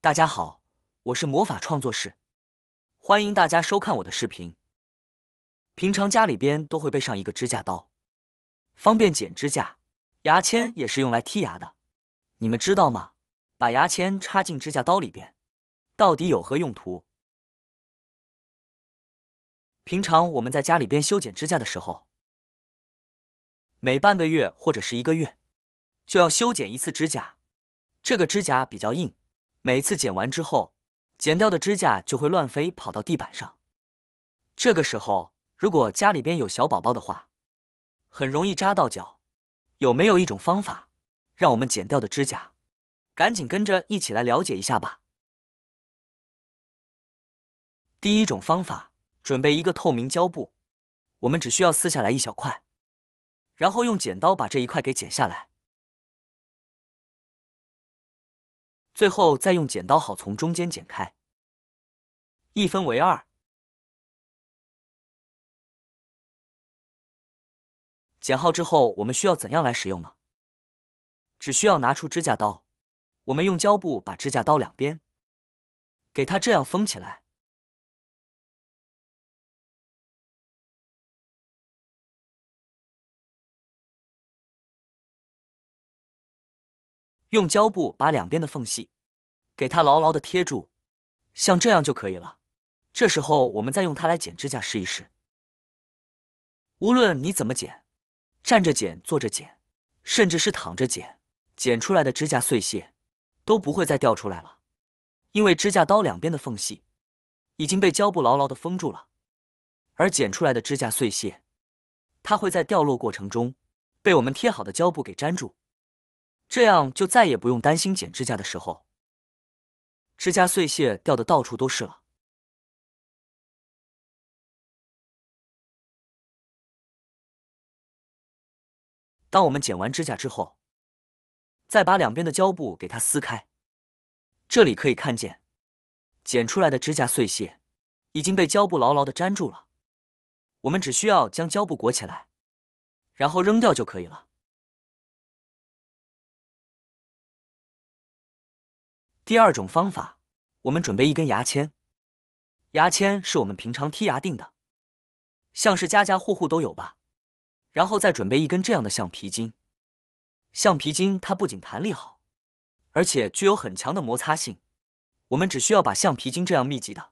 大家好，我是魔法创作室，欢迎大家收看我的视频。平常家里边都会备上一个指甲刀，方便剪指甲。牙签也是用来剔牙的，你们知道吗？把牙签插进指甲刀里边，到底有何用途？平常我们在家里边修剪指甲的时候，每半个月或者是1个月，就要修剪一次指甲。这个指甲比较硬，每次剪完之后，剪掉的指甲就会乱飞，跑到地板上。这个时候，如果家里边有小宝宝的话，很容易扎到脚。有没有一种方法，让我们剪掉的指甲，赶紧跟着一起来了解一下吧。第一种方法，准备一个透明胶布，我们只需要撕下来一小块，然后用剪刀把这一块给剪下来，最后再用剪刀好从中间剪开，一分为2。剪好之后，我们需要怎样来使用呢？只需要拿出指甲刀，我们用胶布把指甲刀两边给它这样封起来。用胶布把两边的缝隙给它牢牢的贴住，像这样就可以了。这时候我们再用它来剪指甲试一试。无论你怎么剪，站着剪、坐着剪，甚至是躺着剪，剪出来的指甲碎屑都不会再掉出来了，因为指甲刀两边的缝隙已经被胶布牢牢的封住了，而剪出来的指甲碎屑，它会在掉落过程中被我们贴好的胶布给粘住，这样就再也不用担心剪指甲的时候，指甲碎屑掉的到处都是了。当我们剪完指甲之后，再把两边的胶布给它撕开，这里可以看见，剪出来的指甲碎屑已经被胶布牢牢的粘住了。我们只需要将胶布裹起来，然后扔掉就可以了。第二种方法，我们准备一根牙签。牙签是我们平常剔牙定的，像是家家户户都有吧。然后再准备一根这样的橡皮筋。橡皮筋它不仅弹力好，而且具有很强的摩擦性。我们只需要把橡皮筋这样密集的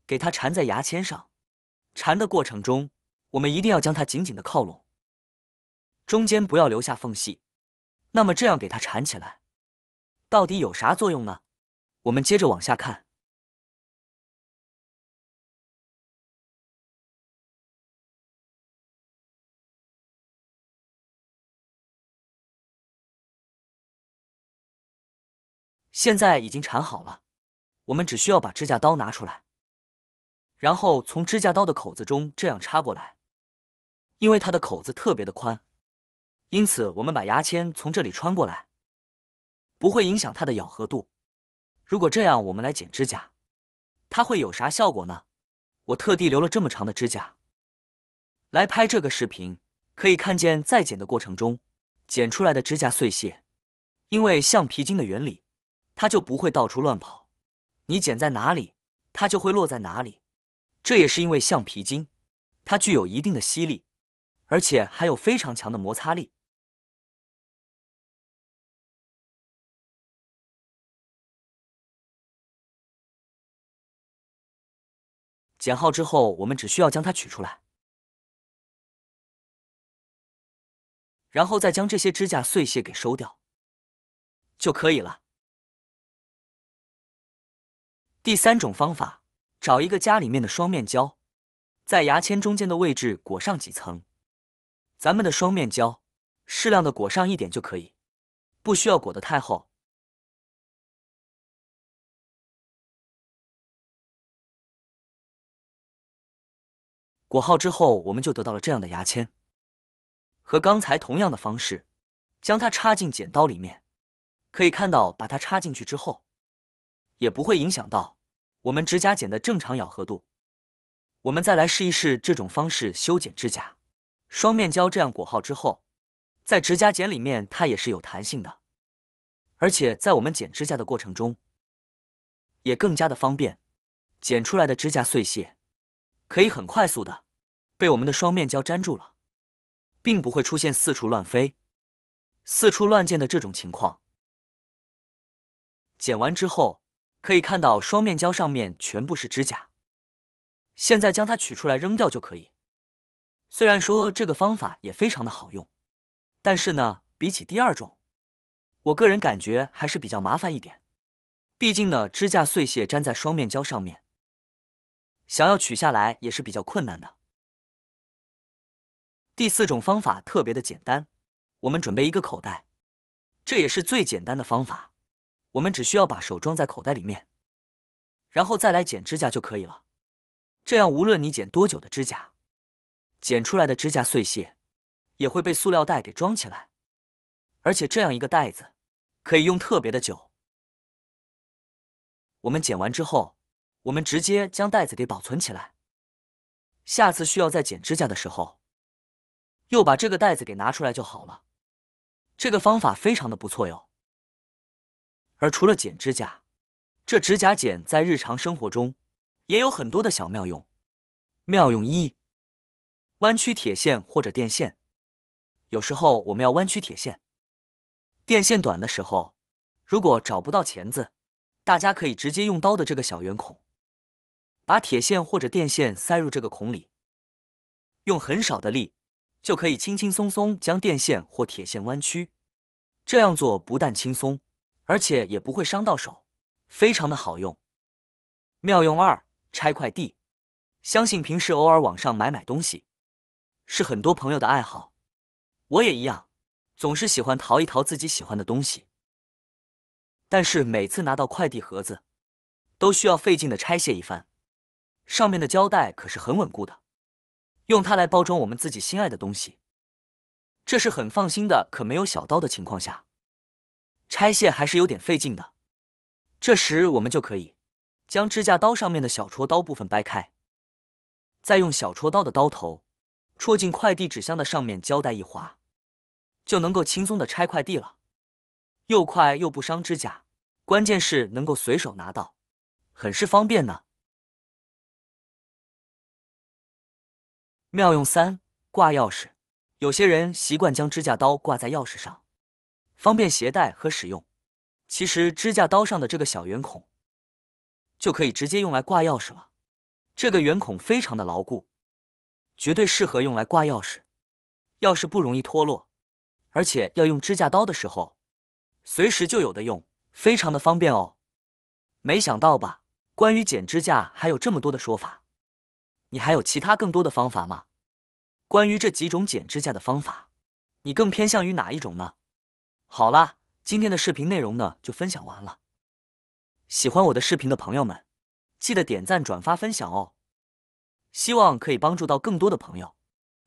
给它缠在牙签上，缠的过程中，我们一定要将它紧紧的靠拢，中间不要留下缝隙。那么这样给它缠起来，到底有啥作用呢？我们接着往下看。现在已经缠好了，我们只需要把指甲刀拿出来，然后从指甲刀的口子中这样插过来。因为它的口子特别的宽，因此我们把牙签从这里穿过来，不会影响它的咬合度。如果这样我们来剪指甲，它会有啥效果呢？我特地留了这么长的指甲来拍这个视频，可以看见在剪的过程中，剪出来的指甲碎屑，因为橡皮筋的原理，它就不会到处乱跑，你剪在哪里，它就会落在哪里。这也是因为橡皮筋，它具有一定的吸力，而且还有非常强的摩擦力。剪好之后，我们只需要将它取出来，然后再将这些指甲碎屑给收掉，就可以了。第三种方法，找一个家里面的双面胶，在牙签中间的位置裹上几层。咱们的双面胶，适量的裹上一点就可以，不需要裹得太厚。裹好之后，我们就得到了这样的牙签。和刚才同样的方式，将它插进剪刀里面。可以看到，把它插进去之后，也不会影响到我们指甲剪的正常咬合度。我们再来试一试这种方式修剪指甲。双面胶这样裹好之后，在指甲剪里面它也是有弹性的，而且在我们剪指甲的过程中，也更加的方便，剪出来的指甲碎屑可以很快速的被我们的双面胶粘住了，并不会出现四处乱飞、四处乱溅的这种情况。剪完之后，可以看到双面胶上面全部是指甲。现在将它取出来扔掉就可以。虽然说这个方法也非常的好用，但是呢，比起第二种，我个人感觉还是比较麻烦一点。毕竟呢，指甲碎屑粘在双面胶上面，想要取下来也是比较困难的。第四种方法特别的简单，我们准备一个口袋，这也是最简单的方法。我们只需要把手装在口袋里面，然后再来剪指甲就可以了。这样无论你剪多久的指甲，剪出来的指甲碎屑也会被塑料袋给装起来，而且这样一个袋子可以用特别的久。我们剪完之后，我们直接将袋子给保存起来，下次需要再剪指甲的时候，又把这个袋子给拿出来就好了。这个方法非常的不错哟。而除了剪指甲，这指甲剪在日常生活中也有很多的小妙用。妙用一：弯曲铁线或者电线。有时候我们要弯曲铁线，电线短的时候，如果找不到钳子，大家可以直接用刀的这个小圆孔，把铁线或者电线塞入这个孔里，用很少的力，就可以轻轻松松将电线或铁线弯曲。这样做不但轻松，而且也不会伤到手，非常的好用。妙用二：拆快递。相信平时偶尔网上买东西，是很多朋友的爱好，我也一样，总是喜欢淘一淘自己喜欢的东西。但是每次拿到快递盒子，都需要费劲的拆卸一番，上面的胶带可是很稳固的，用它来包装我们自己心爱的东西，这是很放心的。可没有小刀的情况下，拆卸还是有点费劲的。这时我们就可以将指甲刀上面的小戳刀部分掰开，再用小戳刀的刀头戳进快递纸箱的上面，胶带一划，就能够轻松的拆快递了，又快又不伤指甲，关键是能够随手拿到，很是方便呢。妙用三：挂钥匙。有些人习惯将指甲刀挂在钥匙上，方便携带和使用。其实指甲刀上的这个小圆孔就可以直接用来挂钥匙了。这个圆孔非常的牢固，绝对适合用来挂钥匙，钥匙不容易脱落，而且要用指甲刀的时候，随时就有的用，非常的方便哦。没想到吧？关于剪指甲还有这么多的说法，你还有其他更多的方法吗？关于这几种剪指甲的方法，你更偏向于哪一种呢？好啦，今天的视频内容呢就分享完了。喜欢我的视频的朋友们，记得点赞、转发、分享哦。希望可以帮助到更多的朋友。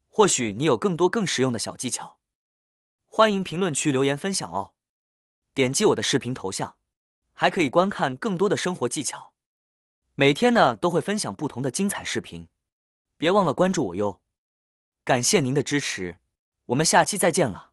或许你有更多更实用的小技巧，欢迎评论区留言分享哦。点击我的视频头像，还可以观看更多的生活技巧。每天呢都会分享不同的精彩视频，别忘了关注我哟。感谢您的支持，我们下期再见了。